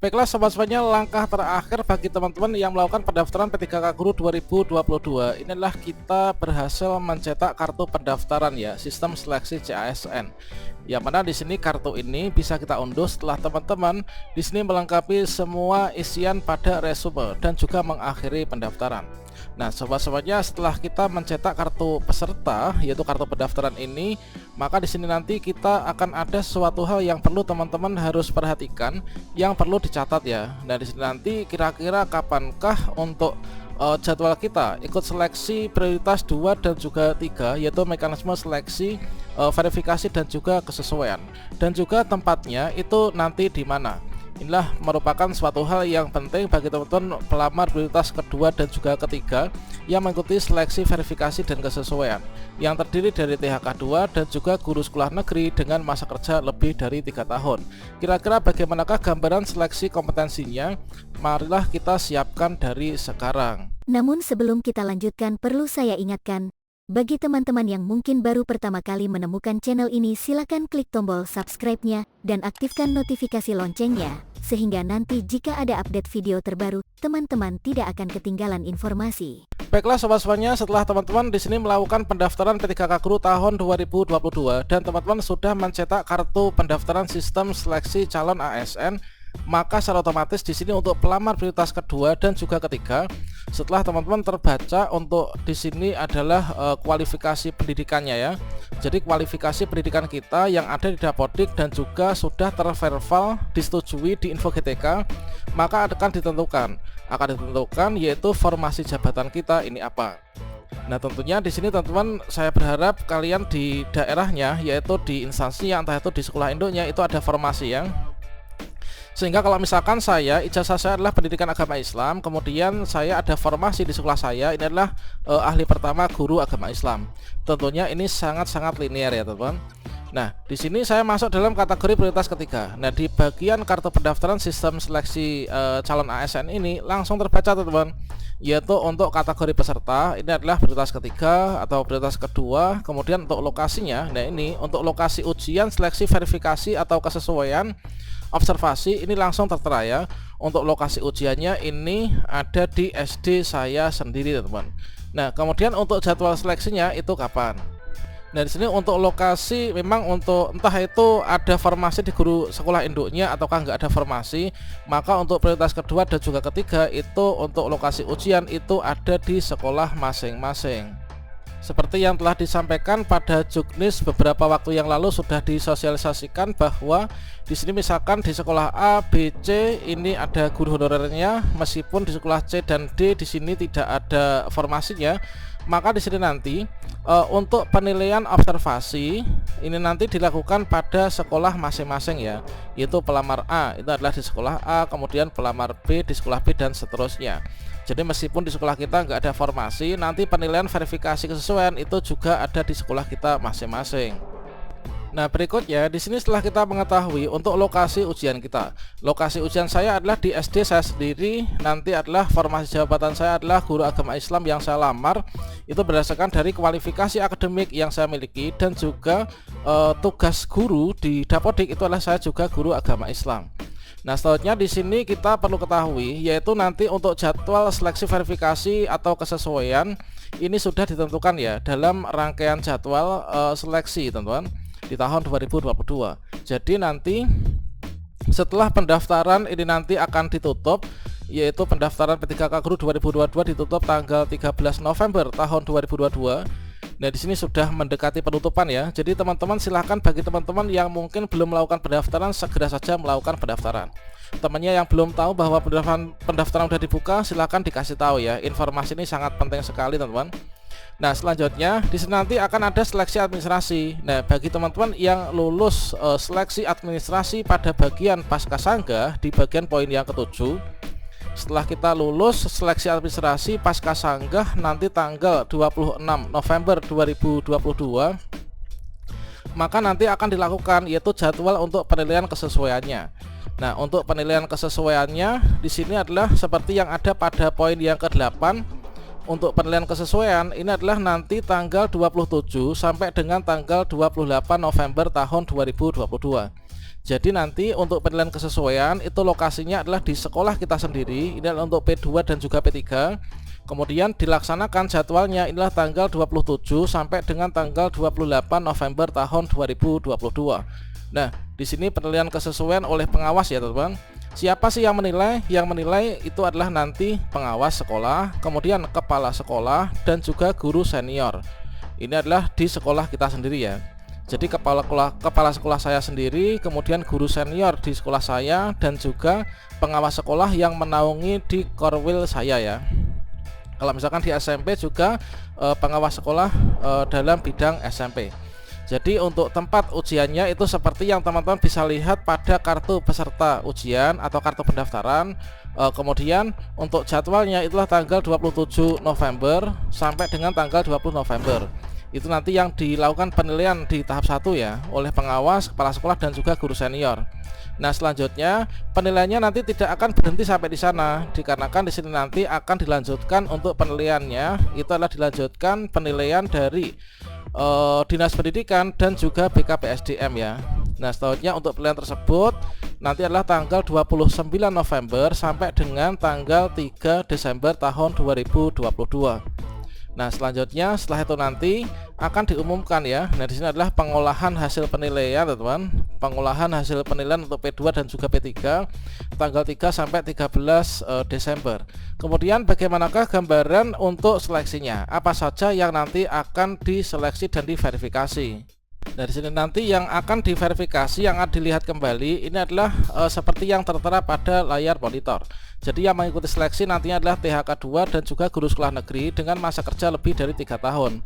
Baiklah sobat-sobatnya, langkah terakhir bagi teman-teman yang melakukan pendaftaran P3K Guru 2022 ini adalah kita berhasil mencetak kartu pendaftaran ya, sistem seleksi CASN. Yang mana di sini kartu ini bisa kita unduh setelah teman-teman di sini melengkapi semua isian pada resume dan juga mengakhiri pendaftaran. Nah, sobat-sobatnya, setelah kita mencetak kartu peserta yaitu kartu pendaftaran ini, maka di sini nanti kita akan ada suatu hal yang perlu teman-teman harus perhatikan, yang perlu dicatat ya. Nah, di sini nanti kira-kira kapankah untuk jadwal kita ikut seleksi prioritas 2 dan juga 3, yaitu mekanisme seleksi, verifikasi dan juga kesesuaian, dan juga tempatnya itu nanti di mana. Inilah merupakan suatu hal yang penting bagi teman-teman pelamar prioritas kedua dan juga ketiga yang mengikuti seleksi, verifikasi dan kesesuaian yang terdiri dari THK2 dan juga guru sekolah negeri dengan masa kerja lebih dari 3 tahun. Kira-kira bagaimanakah gambaran seleksi kompetensinya? Marilah kita siapkan dari sekarang. Namun sebelum kita lanjutkan, perlu saya ingatkan, bagi teman-teman yang mungkin baru pertama kali menemukan channel ini, silakan klik tombol subscribe-nya dan aktifkan notifikasi loncengnya, sehingga nanti jika ada update video terbaru, teman-teman tidak akan ketinggalan informasi. Baiklah sobat-sobatnya, setelah teman-teman di sini melakukan pendaftaran P3K Guru tahun 2022 dan teman-teman sudah mencetak kartu pendaftaran sistem seleksi calon ASN, maka secara otomatis di sini untuk pelamar prioritas kedua dan juga ketiga, setelah teman-teman terbaca untuk di sini adalah kualifikasi pendidikannya ya. Jadi kualifikasi pendidikan kita yang ada di Dapodik dan juga sudah terverbal disetujui di Info GTK, maka akan ditentukan yaitu formasi jabatan kita ini apa. Nah, tentunya di sini teman-teman, saya berharap kalian di daerahnya yaitu di instansi yang entah itu di sekolah induknya itu ada formasi ya. Sehingga kalau misalkan ijazah saya adalah pendidikan agama Islam, kemudian saya ada formasi di sekolah saya, ini adalah ahli pertama guru agama Islam. Tentunya ini sangat-sangat linear ya teman-teman. Nah, di sini saya masuk dalam kategori prioritas ketiga. Nah, di bagian kartu pendaftaran sistem seleksi calon ASN ini langsung terbaca teman-teman, yaitu untuk kategori peserta ini adalah prioritas ketiga atau prioritas kedua. Kemudian untuk lokasinya, nah ini untuk lokasi ujian, seleksi, verifikasi atau kesesuaian, observasi ini langsung tertera ya. Untuk lokasi ujiannya ini ada di SD saya sendiri teman-teman. Nah, kemudian untuk jadwal seleksinya itu kapan? Nah, di sini untuk lokasi memang untuk entah itu ada formasi di guru sekolah induknya ataukah nggak ada formasi, maka untuk prioritas kedua dan juga ketiga itu untuk lokasi ujian itu ada di sekolah masing-masing. Seperti yang telah disampaikan pada Juknis beberapa waktu yang lalu, sudah disosialisasikan bahwa di sini misalkan di sekolah A, B, C ini ada guru honorernya, meskipun di sekolah C dan D di sini tidak ada formasinya, maka di sini nanti untuk penilaian observasi ini nanti dilakukan pada sekolah masing-masing ya, yaitu pelamar A itu adalah di sekolah A, kemudian pelamar B di sekolah B dan seterusnya. Jadi meskipun di sekolah kita nggak ada formasi, nanti penilaian verifikasi kesesuaian itu juga ada di sekolah kita masing-masing. Nah, berikutnya di sini setelah kita mengetahui untuk lokasi ujian kita, lokasi ujian saya adalah di SD saya sendiri, nanti adalah formasi jabatan saya adalah guru agama Islam yang saya lamar, itu berdasarkan dari kualifikasi akademik yang saya miliki dan juga tugas guru di Dapodik itu adalah saya juga guru agama Islam. Nah, selanjutnya di sini kita perlu ketahui yaitu nanti untuk jadwal seleksi, verifikasi atau kesesuaian ini sudah ditentukan ya dalam rangkaian jadwal seleksi teman-teman di tahun 2022. Jadi nanti setelah pendaftaran ini nanti akan ditutup, yaitu pendaftaran P3K Guru 2022 ditutup tanggal 13 November tahun 2022. Nah, di sini sudah mendekati penutupan ya. Jadi teman-teman silahkan, bagi teman-teman yang mungkin belum melakukan pendaftaran, segera saja melakukan pendaftaran. Temannya yang belum tahu bahwa pendaftaran sudah dibuka, silahkan dikasih tahu ya. Informasi ini sangat penting sekali teman-teman. Nah, selanjutnya di sini nanti akan ada seleksi administrasi. Nah, bagi teman-teman yang lulus seleksi administrasi pada bagian Pascasangga di bagian poin yang ketujuh, setelah kita lulus seleksi administrasi Pascasangga nanti tanggal 26 November 2022, maka nanti akan dilakukan yaitu jadwal untuk penilaian kesesuaiannya. Nah, untuk penilaian kesesuaiannya di sini adalah seperti yang ada pada poin yang ke-8. Untuk penilaian kesesuaian ini adalah nanti tanggal 27 sampai dengan tanggal 28 November tahun 2022. Jadi nanti untuk penilaian kesesuaian itu lokasinya adalah di sekolah kita sendiri. Ini adalah untuk P2 dan juga P3. Kemudian dilaksanakan jadwalnya inilah tanggal 27 sampai dengan tanggal 28 November tahun 2022. Nah, di sini penilaian kesesuaian oleh pengawas ya teman-teman. Siapa sih yang menilai? Yang menilai itu adalah nanti pengawas sekolah, kemudian kepala sekolah dan juga guru senior. Ini adalah di sekolah kita sendiri ya. Jadi kepala sekolah saya sendiri, kemudian guru senior di sekolah saya, dan juga pengawas sekolah yang menaungi di korwil saya ya. Kalau misalkan di SMP juga pengawas sekolah dalam bidang SMP. Jadi untuk tempat ujiannya itu seperti yang teman-teman bisa lihat pada kartu peserta ujian atau kartu pendaftaran. Kemudian untuk jadwalnya itulah tanggal 27 November sampai dengan tanggal 20 November. Itu nanti yang dilakukan penilaian di tahap 1 ya oleh pengawas, kepala sekolah dan juga guru senior. Nah, selanjutnya penilaiannya nanti tidak akan berhenti sampai di sana, dikarenakan di sini nanti akan dilanjutkan untuk penilaiannya. Itu adalah dilanjutkan penilaian dari Dinas Pendidikan dan juga BKPSDM ya. Nah, selanjutnya untuk penilaian tersebut nanti adalah tanggal 29 November sampai dengan tanggal 3 Desember tahun 2022. Nah, selanjutnya setelah itu nanti akan diumumkan ya. Nah, di sini adalah pengolahan hasil penilaian, teman-teman. Pengolahan hasil penilaian untuk P2 dan juga P3 tanggal 3 sampai 13 Desember. Kemudian bagaimanakah gambaran untuk seleksinya? Apa saja yang nanti akan diseleksi dan diverifikasi? Dari sini nanti yang akan diverifikasi, yang akan dilihat kembali ini adalah seperti yang tertera pada layar monitor. Jadi yang mengikuti seleksi nantinya adalah THK 2 dan juga guru sekolah negeri dengan masa kerja lebih dari 3 tahun.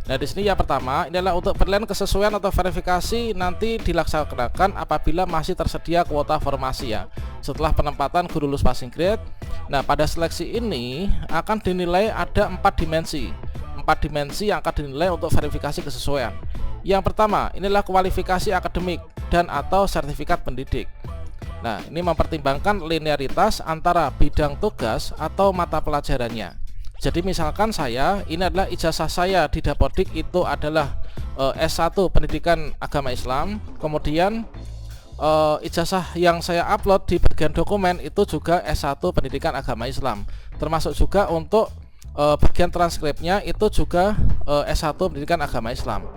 Nah, di sini yang pertama ini adalah untuk penilaian kesesuaian atau verifikasi nanti dilaksanakan apabila masih tersedia kuota formasi ya. Setelah penempatan guru lulus passing grade. Nah, pada seleksi ini akan dinilai ada 4 dimensi. 4 dimensi yang akan dinilai untuk verifikasi kesesuaian. Yang pertama, inilah kualifikasi akademik dan atau sertifikat pendidik. Nah, ini mempertimbangkan linearitas antara bidang tugas atau mata pelajarannya. Jadi misalkan saya, ini adalah ijazah saya di Dapodik itu adalah S1 Pendidikan Agama Islam. Kemudian ijazah yang saya upload di bagian dokumen itu juga S1 Pendidikan Agama Islam. Termasuk juga untuk bagian transkripnya itu juga S1 Pendidikan Agama Islam.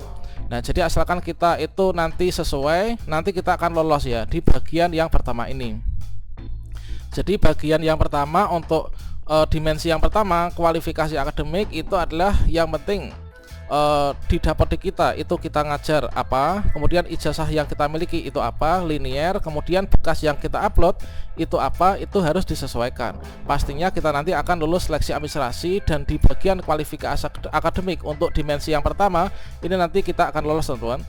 Nah, jadi asalkan kita itu nanti sesuai, nanti kita akan lolos ya di bagian yang pertama ini. Jadi bagian yang pertama untuk dimensi yang pertama, kualifikasi akademik itu adalah yang penting di Dapodik kita itu kita ngajar apa, kemudian ijazah yang kita miliki itu apa, linear, kemudian bekas yang kita upload itu apa, itu harus disesuaikan. Pastinya kita nanti akan lulus seleksi administrasi, dan di bagian kualifikasi akademik untuk dimensi yang pertama ini nanti kita akan lolos, teman-teman.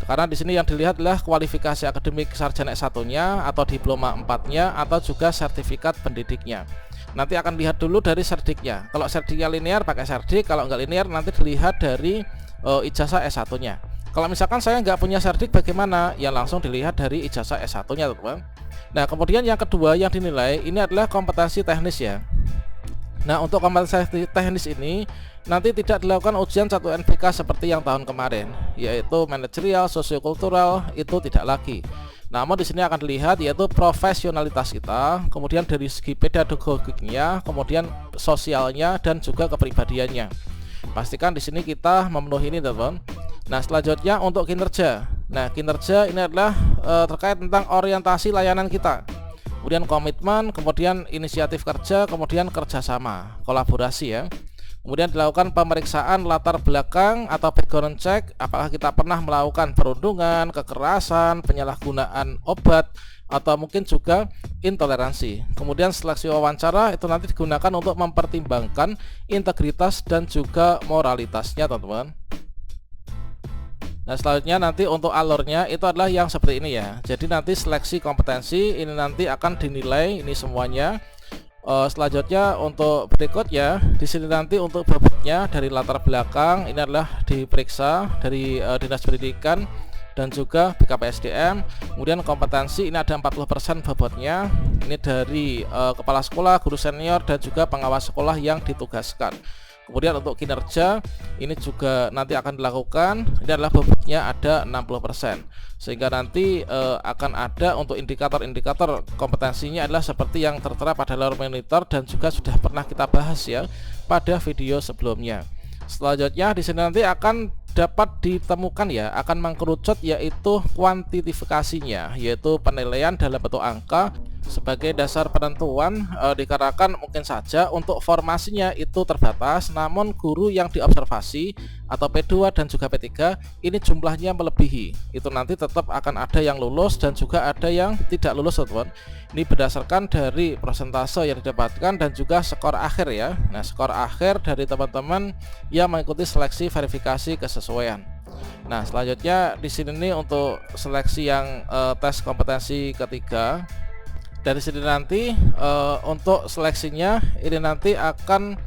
Karena di sini yang dilihat adalah kualifikasi akademik sarjana S1-nya atau diploma 4-nya atau juga sertifikat pendidiknya. Nanti akan lihat dulu dari serdiknya. Kalau serdiknya linear pakai serdik, kalau nggak linear nanti dilihat dari ijazah S1-nya. Kalau misalkan saya nggak punya serdik bagaimana? Ya langsung dilihat dari ijazah S1-nya, teman-teman. Nah, kemudian yang kedua yang dinilai ini adalah kompetensi teknis ya. Nah, untuk kompetensi teknis ini nanti tidak dilakukan ujian 1 NBK seperti yang tahun kemarin, yaitu manajerial, sosiokultural, itu tidak lagi. Namun di sini akan dilihat yaitu profesionalitas kita, kemudian dari segi pedagogiknya, kemudian sosialnya dan juga kepribadiannya. Pastikan di sini kita memenuhi ini, teman-teman. Nah, selanjutnya untuk kinerja. Nah, kinerja ini adalah terkait tentang orientasi layanan kita. Kemudian komitmen, kemudian inisiatif kerja, kemudian kerjasama, kolaborasi ya. Kemudian dilakukan pemeriksaan latar belakang atau background check, apakah kita pernah melakukan perundungan, kekerasan, penyalahgunaan obat, atau mungkin juga intoleransi. Kemudian seleksi wawancara itu nanti digunakan untuk mempertimbangkan integritas dan juga moralitasnya, teman-teman. Nah, selanjutnya nanti untuk alurnya itu adalah yang seperti ini ya. Jadi nanti seleksi kompetensi ini nanti akan dinilai ini semuanya. Selanjutnya untuk berikutnya di sini nanti untuk bobotnya dari latar belakang ini adalah diperiksa dari Dinas Pendidikan dan juga BKPSDM. Kemudian kompetensi ini ada 40% bobotnya. Ini dari kepala sekolah, guru senior dan juga pengawas sekolah yang ditugaskan. Kemudian untuk kinerja ini juga nanti akan dilakukan, ini adalah bobotnya ada 60%, sehingga nanti akan ada untuk indikator-indikator kompetensinya adalah seperti yang tertera pada layar monitor dan juga sudah pernah kita bahas ya pada video sebelumnya. Selanjutnya di sini nanti akan dapat ditemukan ya, akan mengkerucut yaitu kuantifikasinya, yaitu penilaian dalam bentuk angka sebagai dasar penentuan, dikarenakan mungkin saja untuk formasinya itu terbatas, namun guru yang diobservasi atau P2 dan juga P3 ini jumlahnya melebihi, itu nanti tetap akan ada yang lulus dan juga ada yang tidak lulus teman-teman. Ini berdasarkan dari persentase yang didapatkan dan juga skor akhir ya. Nah, skor akhir dari teman-teman yang mengikuti seleksi verifikasi kesesuaian. Nah, selanjutnya di sini nih untuk seleksi yang tes kompetensi ketiga. Dari sini nanti untuk seleksinya ini nanti akan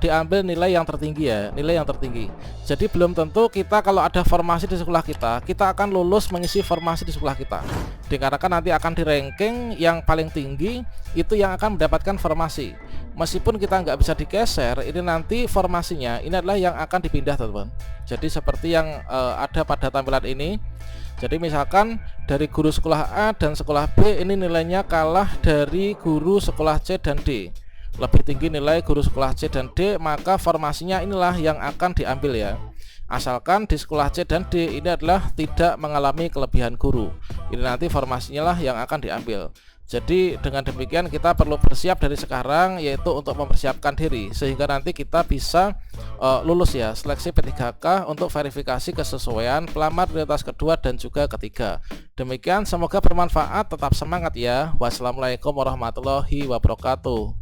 diambil nilai yang tertinggi ya, nilai yang tertinggi. Jadi belum tentu kita kalau ada formasi di sekolah kita akan lulus mengisi formasi di sekolah kita. Dikarenakan nanti akan di ranking yang paling tinggi itu yang akan mendapatkan formasi. Meskipun kita nggak bisa digeser, ini nanti formasinya ini adalah yang akan dipindah teman-teman. Jadi seperti yang ada pada tampilan ini. Jadi misalkan dari guru sekolah A dan sekolah B ini nilainya kalah dari guru sekolah C dan D, lebih tinggi nilai guru sekolah C dan D, maka formasinya inilah yang akan diambil ya. Asalkan di sekolah C dan D ini adalah tidak mengalami kelebihan guru, ini nanti formasinya lah yang akan diambil. Jadi dengan demikian kita perlu bersiap dari sekarang, yaitu untuk mempersiapkan diri sehingga nanti kita bisa lulus ya seleksi P3K untuk verifikasi kesesuaian pelamar prioritas kedua dan juga ketiga. Demikian, semoga bermanfaat, tetap semangat ya. Wassalamualaikum warahmatullahi wabarakatuh.